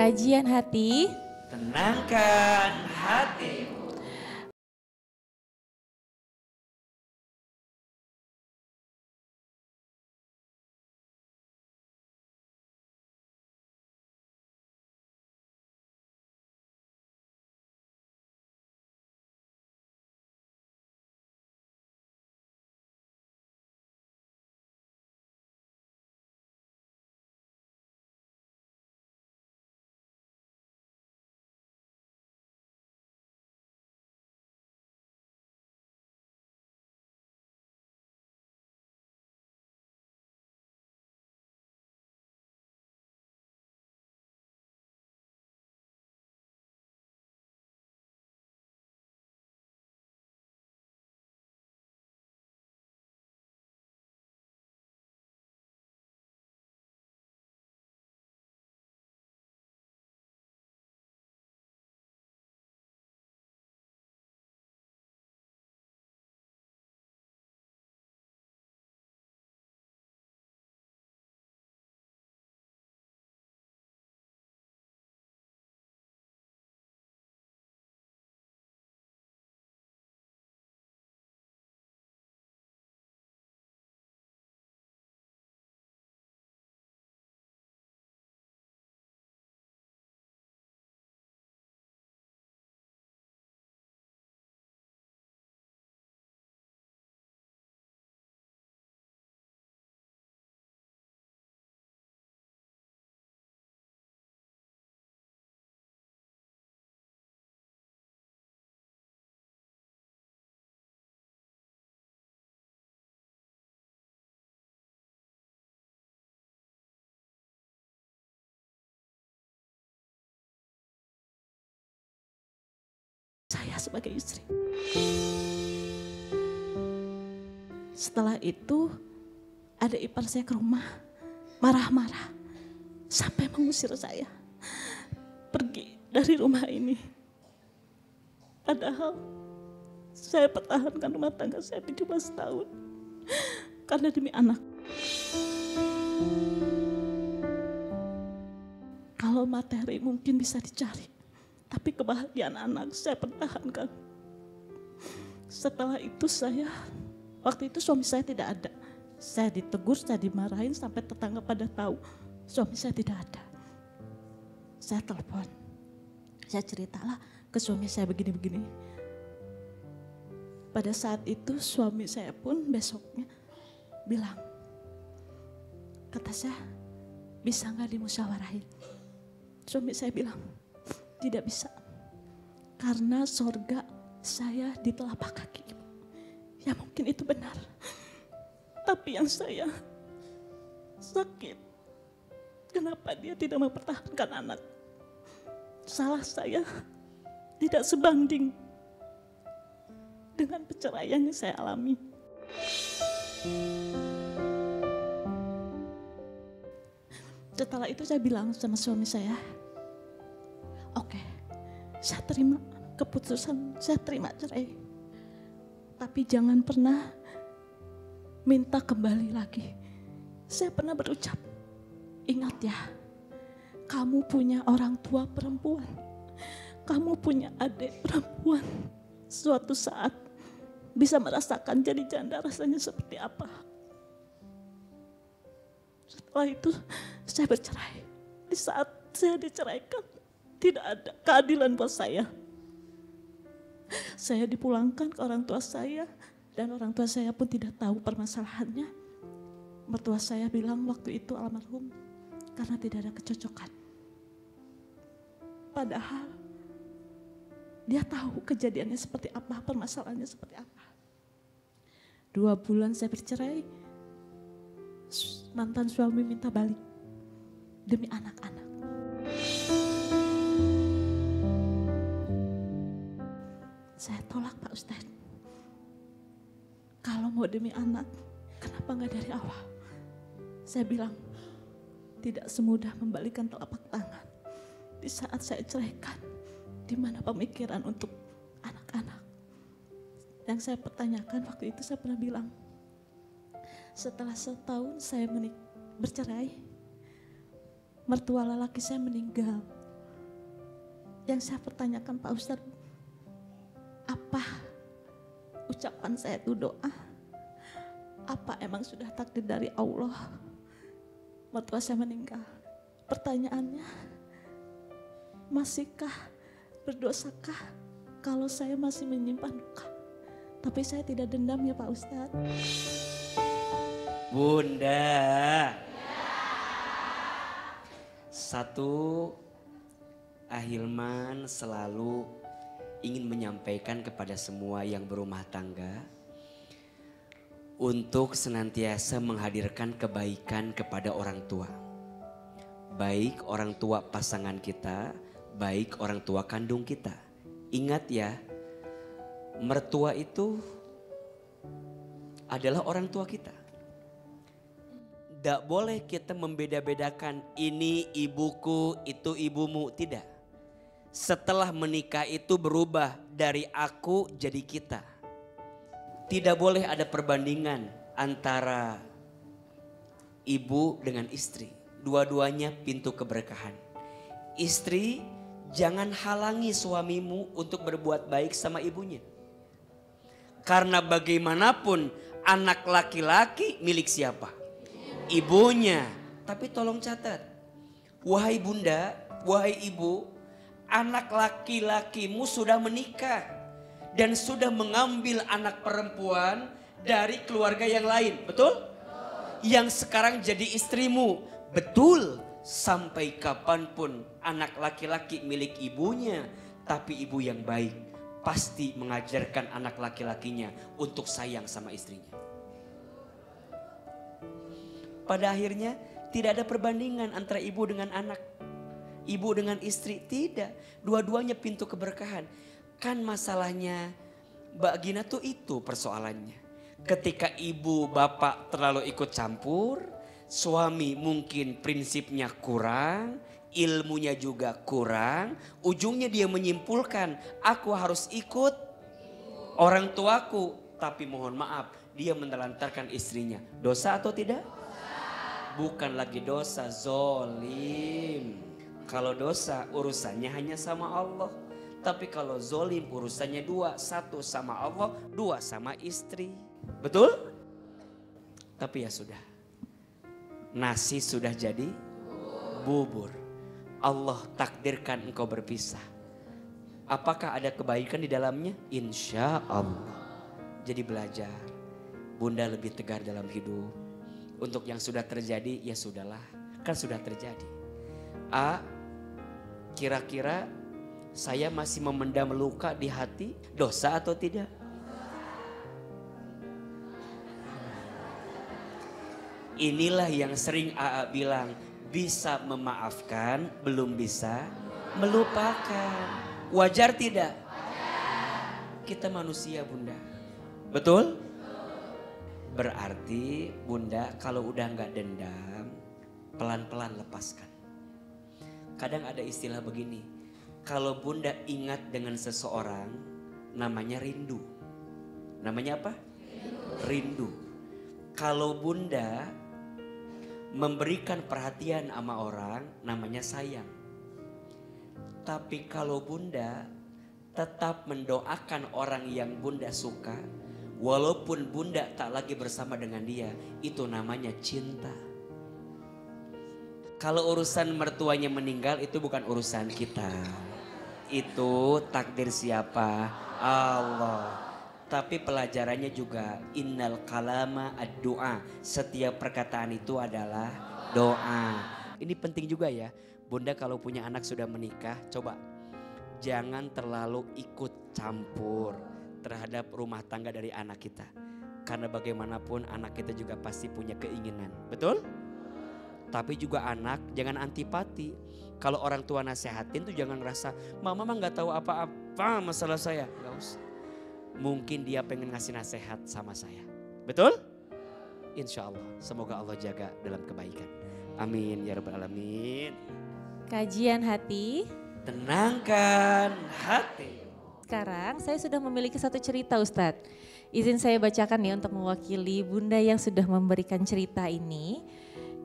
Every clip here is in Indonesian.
Kajian hati, tenangkan hatimu. Saya sebagai istri. Setelah itu ada ipar saya ke rumah, marah-marah sampai mengusir saya pergi dari rumah ini. Padahal saya pertahankan rumah tangga saya 17 tahun karena demi anak. Kalau materi mungkin bisa dicari, tapi kebahagiaan anak saya pertahankan. Setelah itu waktu itu suami saya tidak ada. Saya ditegur, saya dimarahin sampai tetangga pada tahu suami saya tidak ada. Saya telepon, saya ceritalah ke suami saya begini-begini. Pada saat itu suami saya pun besoknya bilang, kata saya, bisa gak dimusyawarahin? Suami saya bilang, tidak bisa, karena sorga saya di telapak kaki. Ya mungkin itu benar, tapi yang saya sakit, kenapa dia tidak mempertahankan anak? Salah saya tidak sebanding dengan perceraian yang saya alami. Setelah itu saya bilang sama suami saya, oke, saya terima keputusan, saya terima cerai. Tapi jangan pernah minta kembali lagi. Saya pernah berucap, ingat ya, kamu punya orang tua perempuan, kamu punya adik perempuan. Suatu saat bisa merasakan jadi janda rasanya seperti apa. Setelah itu saya bercerai. Di saat saya diceraikan, tidak ada keadilan buat saya. Saya dipulangkan ke orang tua saya, dan orang tua saya pun tidak tahu permasalahannya. Mertua saya bilang waktu itu almarhum karena tidak ada kecocokan. Padahal dia tahu kejadiannya seperti apa, permasalahannya seperti apa. 2 bulan saya bercerai, mantan suami minta balik demi anak-anak. Saya tolak, Pak Ustadz. Kalau mau demi anak, kenapa nggak dari awal? Saya bilang, tidak semudah membalikan telapak tangan. Di saat saya ceraikan, di mana pemikiran untuk anak-anak? Yang saya pertanyakan waktu itu, saya pernah bilang, setelah setahun saya bercerai, mertua lelaki saya meninggal. Yang saya pertanyakan Pak Ustadz, apa ucapan saya itu doa? Apa emang sudah takdir dari Allah mertua saya meninggal? Pertanyaannya, masihkah berdosakah kalau saya masih menyimpan duka? Tapi saya tidak dendam ya Pak Ustadz. Bunda. Satu, Ahilman selalu ingin menyampaikan kepada semua yang berumah tangga untuk senantiasa menghadirkan kebaikan kepada orang tua. Baik orang tua pasangan kita, baik orang tua kandung kita. Ingat ya, mertua itu adalah orang tua kita. Tidak boleh kita membeda-bedakan ini ibuku, itu ibumu, tidak. Setelah menikah itu berubah dari aku jadi kita. Tidak boleh ada perbandingan antara ibu dengan istri. Dua-duanya pintu keberkahan. Istri, jangan halangi suamimu untuk berbuat baik sama ibunya. Karena bagaimanapun anak laki-laki milik siapa? Ibunya. Tapi tolong catat, wahai bunda, wahai ibu, anak laki-lakimu sudah menikah dan sudah mengambil anak perempuan dari keluarga yang lain, betul? Yang sekarang jadi istrimu, betul. Sampai kapanpun anak laki-laki milik ibunya, tapi ibu yang baik pasti mengajarkan anak laki-lakinya untuk sayang sama istrinya. Pada akhirnya tidak ada perbandingan antara ibu dengan anak, ibu dengan istri, tidak. Dua-duanya pintu keberkahan. Kan masalahnya Mbak Gina tuh itu persoalannya. Ketika ibu bapak terlalu ikut campur, suami mungkin prinsipnya kurang, ilmunya juga kurang, ujungnya dia menyimpulkan aku harus ikut orang tuaku. Tapi mohon maaf, dia menelantarkan istrinya. Dosa atau tidak? Bukan lagi dosa, zolim. Kalau dosa urusannya hanya sama Allah. Tapi kalau zolim urusannya dua. Satu sama Allah, dua sama istri. Betul? Tapi ya sudah. Nasi sudah jadi bubur. Allah takdirkan engkau berpisah. Apakah ada kebaikan di dalamnya? Insya Allah. Jadi belajar. Bunda lebih tegar dalam hidup. Untuk yang sudah terjadi, ya sudahlah. Kan sudah terjadi. A, kira-kira saya masih memendam luka di hati, dosa atau tidak? Inilah yang sering AA bilang, bisa memaafkan, belum bisa melupakan. Wajar tidak? Kita manusia bunda. Betul? Berarti bunda kalau udah gak dendam, pelan-pelan lepaskan. Kadang ada istilah begini, kalau bunda ingat dengan seseorang, namanya rindu. Namanya apa? Rindu. Kalau bunda memberikan perhatian sama orang, namanya sayang. Tapi kalau bunda tetap mendoakan orang yang bunda suka, walaupun bunda tak lagi bersama dengan dia, itu namanya cinta. Kalau urusan mertuanya meninggal itu bukan urusan kita. Itu takdir siapa? Allah. Tapi pelajarannya juga innal kalama ad-doa. Setiap perkataan itu adalah doa. Ini penting juga ya. Bunda kalau punya anak sudah menikah, coba jangan terlalu ikut campur terhadap rumah tangga dari anak kita. Karena bagaimanapun anak kita juga pasti punya keinginan. Betul? Tapi juga anak jangan antipati. Kalau orang tua nasehatin tuh jangan ngerasa mama mah gak tahu apa-apa masalah saya. Gak usah. Mungkin dia pengen ngasih nasihat sama saya. Betul? Insya Allah. Semoga Allah jaga dalam kebaikan. Amin ya rabbal alamin. Kajian hati. Tenangkan hati. Sekarang saya sudah memiliki satu cerita Ustadz. Izin saya bacakan nih untuk mewakili Bunda yang sudah memberikan cerita ini.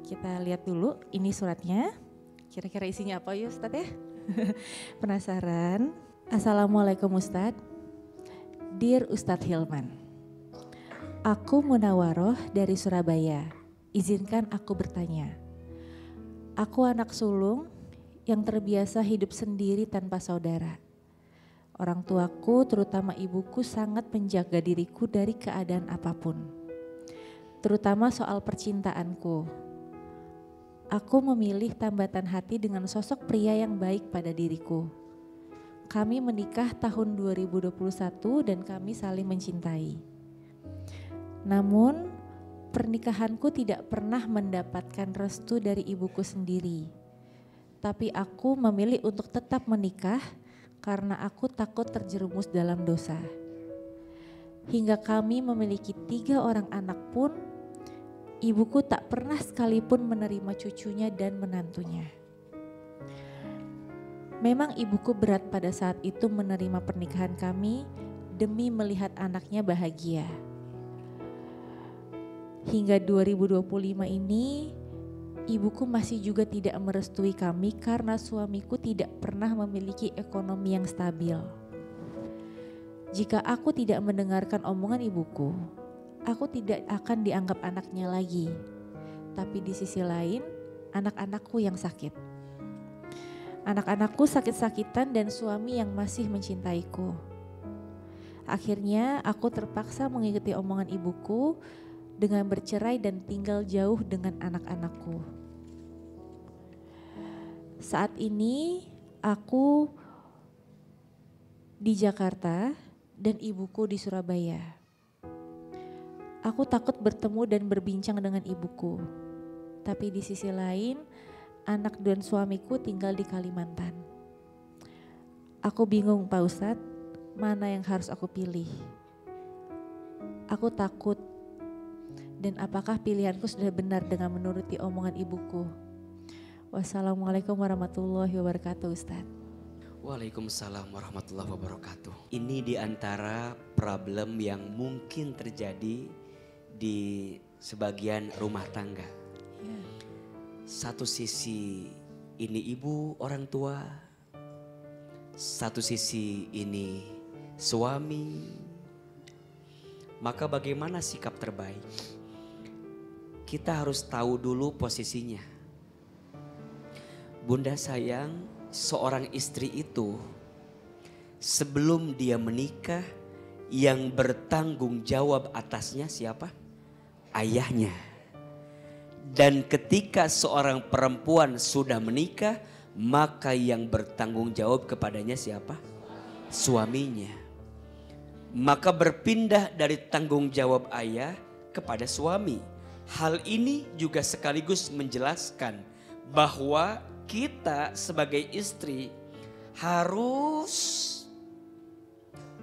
Kita lihat dulu ini suratnya. Kira-kira isinya apa ya Ustadz ya? Penasaran? Assalamualaikum Ustadz. Dear Ustadz Hilman. Aku Munawaroh dari Surabaya. Izinkan aku bertanya. Aku anak sulung yang terbiasa hidup sendiri tanpa saudara. Orang tuaku, terutama ibuku, sangat menjaga diriku dari keadaan apapun. Terutama soal percintaanku. Aku memilih tambatan hati dengan sosok pria yang baik pada diriku. Kami menikah tahun 2021 dan kami saling mencintai. Namun pernikahanku tidak pernah mendapatkan restu dari ibuku sendiri. Tapi aku memilih untuk tetap menikah karena aku takut terjerumus dalam dosa. Hingga kami memiliki 3 orang anak pun, ibuku tak pernah sekalipun menerima cucunya dan menantunya. Memang ibuku berat pada saat itu menerima pernikahan kami demi melihat anaknya bahagia. Hingga 2025 ini, ibuku masih juga tidak merestui kami karena suamiku tidak pernah memiliki ekonomi yang stabil. Jika aku tidak mendengarkan omongan ibuku, aku tidak akan dianggap anaknya lagi. Tapi di sisi lain, anak-anakku yang sakit. Anak-anakku sakit-sakitan dan suami yang masih mencintaiku. Akhirnya aku terpaksa mengikuti omongan ibuku dengan bercerai dan tinggal jauh dengan anak-anakku. Saat ini aku di Jakarta dan ibuku di Surabaya. Aku takut bertemu dan berbincang dengan ibuku. Tapi di sisi lain, anak dan suamiku tinggal di Kalimantan. Aku bingung Pak Ustadz, mana yang harus aku pilih? Aku takut, dan apakah pilihanku sudah benar dengan menuruti omongan ibuku? Wassalamualaikum warahmatullahi wabarakatuh Ustadz. Waalaikumsalam warahmatullahi wabarakatuh. Ini di antara problem yang mungkin terjadi di sebagian rumah tangga. Satu sisi ini ibu orang tua, satu sisi ini suami. Maka bagaimana sikap terbaik? Kita harus tahu dulu posisinya. Bunda sayang, seorang istri itu sebelum dia menikah yang bertanggung jawab atasnya siapa? Ayahnya. Dan ketika seorang perempuan sudah menikah, maka yang bertanggung jawab kepadanya siapa? Suaminya. Maka berpindah dari tanggung jawab ayah kepada suami. Hal ini juga sekaligus menjelaskan bahwa kita sebagai istri harus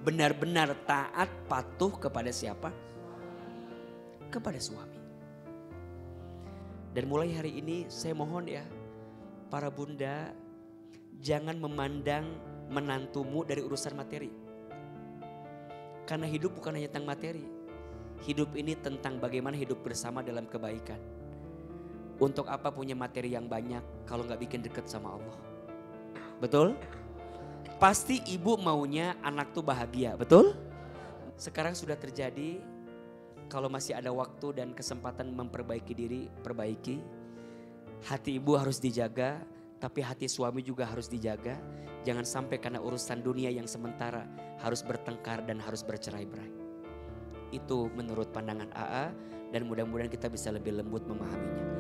benar-benar taat patuh kepada siapa? Kepada suami. Dan mulai hari ini saya mohon ya, para bunda jangan memandang menantumu dari urusan materi. Karena hidup bukan hanya tentang materi. Hidup ini tentang bagaimana hidup bersama dalam kebaikan. Untuk apa punya materi yang banyak kalau gak bikin dekat sama Allah? Betul? Pasti ibu maunya anak tuh bahagia, betul? Sekarang sudah terjadi. Kalau masih ada waktu dan kesempatan memperbaiki diri, perbaiki. Hati ibu harus dijaga, tapi hati suami juga harus dijaga. Jangan sampai karena urusan dunia yang sementara harus bertengkar dan harus bercerai-berai. Itu menurut pandangan AA dan mudah-mudahan kita bisa lebih lembut memahaminya.